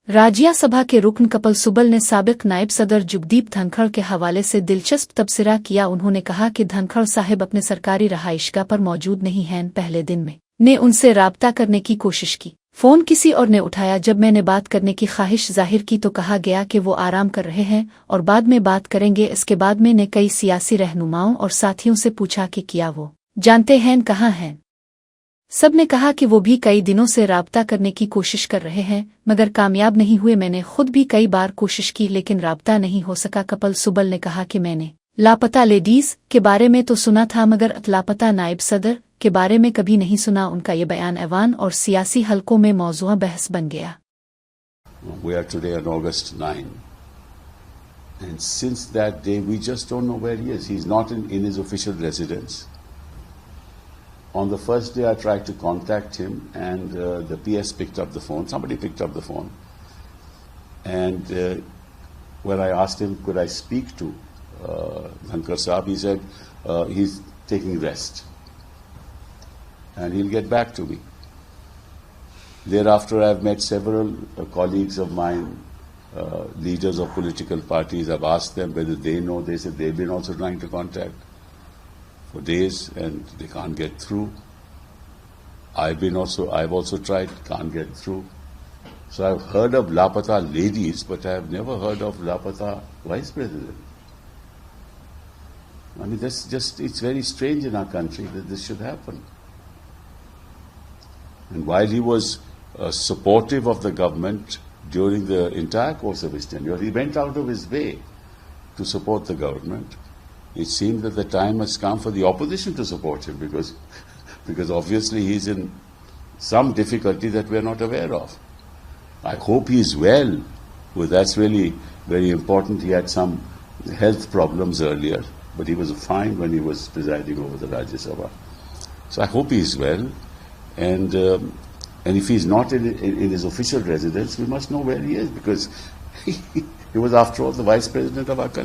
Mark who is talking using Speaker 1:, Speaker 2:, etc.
Speaker 1: राज्यसभा के रुकन कपिल सिब्बल ने साबिक नायब सदर जगदीप धनखड़ के हवाले से दिलचस्प तबसरा किया। उन्होंने कहा कि धनखड़ साहिब अपने सरकारी रहायशगाह पर मौजूद नहीं हैं। पहले दिन में ने उनसे राब्ता करने की कोशिश की, फोन किसी और ने उठाया। जब मैंने बात करने की ख्वाहिश जाहिर की तो कहा गया कि वो आराम कर रहे हैं और बाद में बात करेंगे। इसके बाद मैंने कई सियासी रहनुमाओं और साथियों से पूछा कि क्या वो जानते हैं कहाँ हैं। सब ने कहा कि वो भी कई दिनों से राब्ता करने की कोशिश कर रहे हैं मगर कामयाब नहीं हुए। मैंने खुद भी कई बार कोशिश की लेकिन राब्ता नहीं हो सका। कपिल सिब्बल ने कहा कि मैंने लापता लेडीज के बारे में तो सुना था मगर लापता नायब सदर के बारे में कभी नहीं सुना। उनका ये बयान ऐवान और सियासी हलकों में मौजूआ बहस बन गया।
Speaker 2: We are today on August 9, and since that day we just don't know where he is. He's not in his official residence. On the first day I tried to contact him and the PS picked up the phone. Somebody picked up the phone. And when I asked him, could I speak to Dhankar Saab, he said he's taking rest and he'll get back to me. Thereafter I've met several colleagues of mine, leaders of political parties. I've asked them whether they know. They said they've been also trying to contact for days and they can't get through. I've also tried, can't get through. So I've heard of Lapata ladies, but I've never heard of Lapata vice president. I mean, it's very strange in our country that this should happen. And while he was supportive of the government during the entire course of his tenure, he went out of his way to support the government. It seems that the time has come for the opposition to support him because obviously he's in some difficulty that we're not aware of. I hope he's well, because that's really very important. He had some health problems earlier, but he was fine when he was presiding over the Rajya Sabha. So I hope he's well, and if he's not in his official residence, we must know where he is, because he was, after all, the vice president of our country.